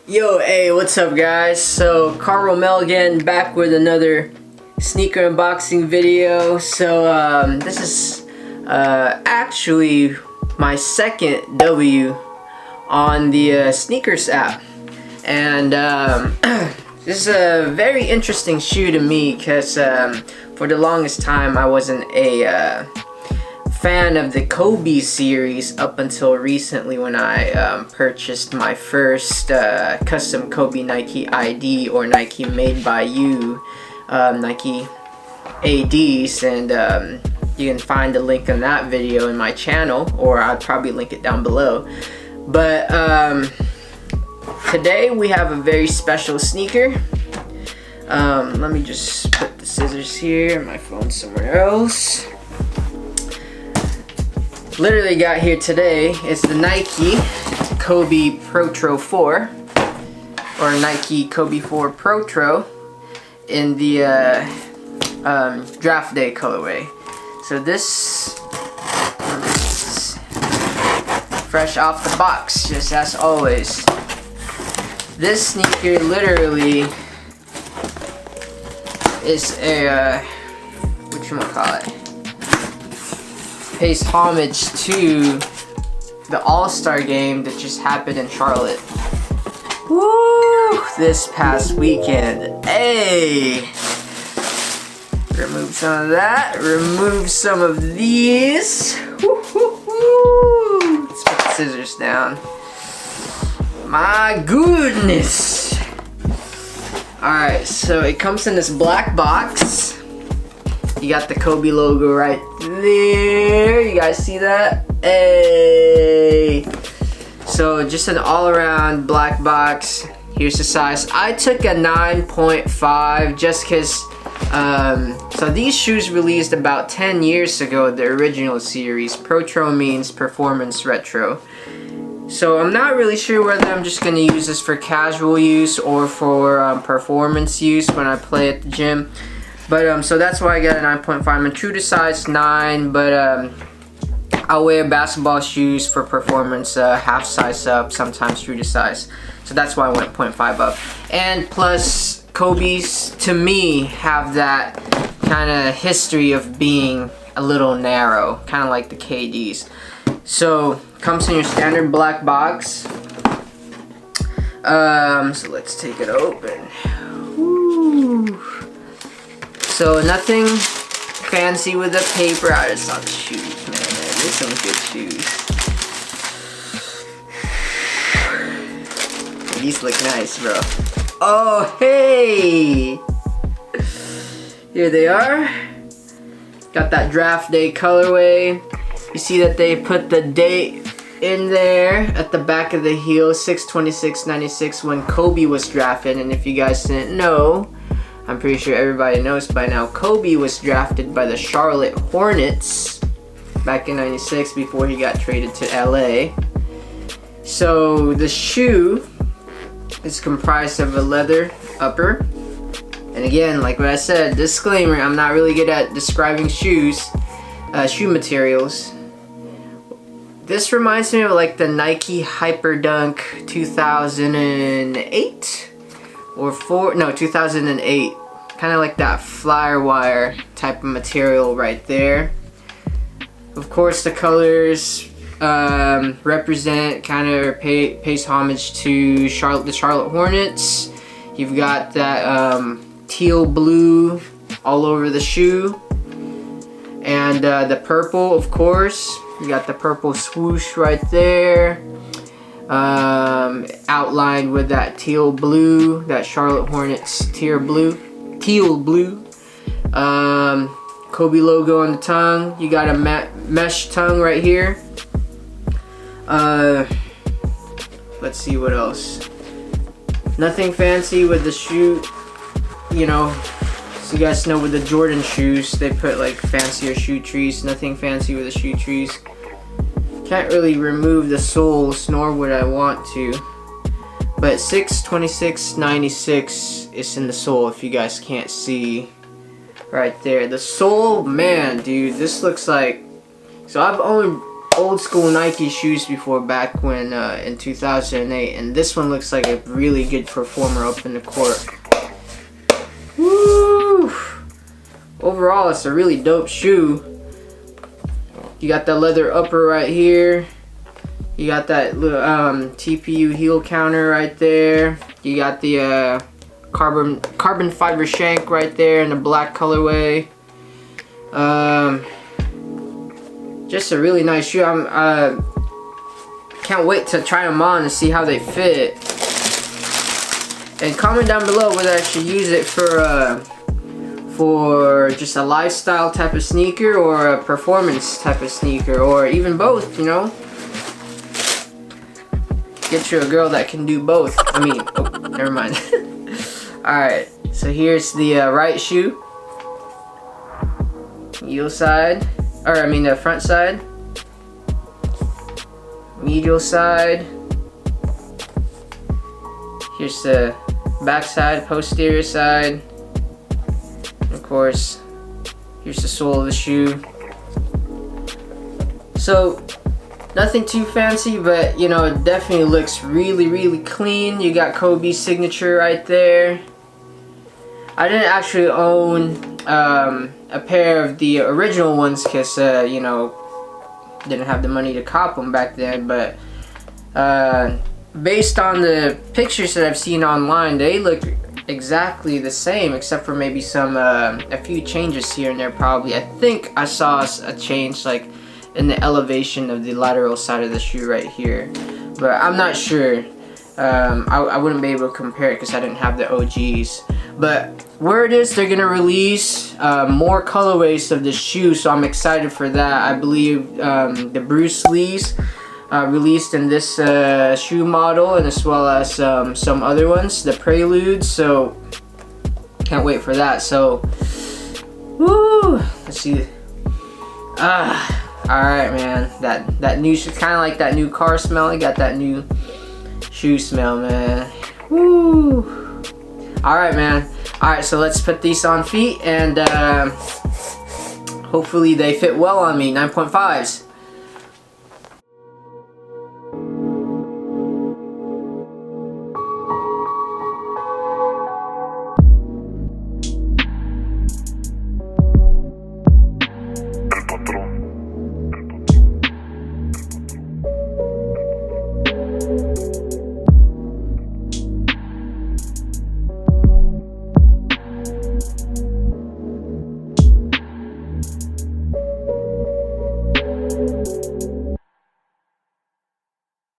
Yo, hey, what's up guys? So, Carl Romel again, back with another sneaker unboxing video. So, this is actually my second W on the sneakers app. And this is a very interesting shoe to me because for the longest time I wasn't a fan of the Kobe series up until recently when I purchased my first custom Kobe Nike ID or Nike Made by You Nike ADs, and you can find the link on that video in my channel, or I'll probably link it down below. But today we have a very special sneaker. Let me just put the scissors here and my phone somewhere else. Literally got here today. It's the Nike Kobe Protro 4 or Nike Kobe 4 Protro in the Draft Day Colorway. So this is fresh off the box, just as always. This sneaker literally is a whatchamacallit, pays homage to the All-Star game that just happened in Charlotte. Woo! This past weekend. Hey! Remove some of that. Remove some of these. Woo-hoo-hoo. Let's put the scissors down. My goodness! Alright, so it comes in this black box. You got the Kobe logo right there. You guys see that? Hey! So just an all-around black box. Here's the size. I took a 9.5 just because so these shoes released about 10 years ago, the original series. Protro means performance retro. So I'm not really sure whether I'm just going to use this for casual use or for performance use when I play at the gym. But so that's why I got a 9.5. I'm true to size 9, but I'll wear basketball shoes for performance, half size up, sometimes true to size. So that's why I went 0.5 up. And plus, Kobe's, to me, have that kind of history of being a little narrow, kind of like the KDs. So, comes in your standard black box. So let's take it open. Woo. So nothing fancy with the paper. I just saw the shoes, man. There's some good shoes. These look nice, bro. Oh, hey! Here they are. Got that Draft Day Colorway. You see that they put the date in there at the back of the heel, 6/26/96, when Kobe was drafted. And if you guys didn't know, I'm pretty sure everybody knows by now, Kobe was drafted by the Charlotte Hornets back in 96 before he got traded to LA. So the shoe is comprised of a leather upper. And again, like what I said, disclaimer, I'm not really good at describing shoes, shoe materials. This reminds me of like the Nike Hyperdunk 2008 or 2008. Kind of like that flyer wire type of material right there. Of course, the colors represent, kind of pays homage to the Charlotte Hornets. You've got that teal blue all over the shoe. And the purple, of course. You got the purple swoosh right there. Outlined with that teal blue, that Charlotte Hornets teal blue. Kobe logo on the tongue. You got a mesh tongue right here. Let's see what else. Nothing fancy with the shoe, you know. So you guys know with the Jordan shoes, they put like fancier shoe trees. Nothing fancy with the shoe trees. Can't really remove the soles, nor would I want to. But 6/26/96 is in the sole, if you guys can't see right there. The sole, man, dude, this looks like... So I've owned old school Nike shoes before, back when in 2008, and this one looks like a really good performer up in the court. Woo! Overall, it's a really dope shoe. You got the leather upper right here. You got that little TPU heel counter right there. You got the carbon fiber shank right there in the black colorway. Just a really nice shoe. I'm can't wait to try them on and see how they fit. And comment down below whether I should use it for just a lifestyle type of sneaker or a performance type of sneaker, or even both, you know. Get you a girl that can do both. I mean, oh, never mind. Alright, so here's the right shoe. Heel side, or I mean the front side. Medial side. Here's the back side, posterior side. Of course, here's the sole of the shoe. So, nothing too fancy, but you know, it definitely looks really, really clean. You got Kobe's signature right there. I didn't actually own a pair of the original ones because, you know, didn't have the money to cop them back then, but based on the pictures that I've seen online, they look exactly the same, except for maybe some a few changes here and there probably. I think I saw a change like in the elevation of the lateral side of the shoe right here, but I'm not sure. I wouldn't be able to compare it because I didn't have the OGs. But word is they're gonna release more colorways of the shoe, so I'm excited for that. I believe the Bruce Lee's released in this shoe model, and as well as some other ones, the Preludes. So can't wait for that. So woo, let's see. Alright, man, that new shoe, kind of like that new car smell. I got that new shoe smell, man. Woo. Alright, man. Alright, so let's put these on feet, and hopefully they fit well on me. 9.5s.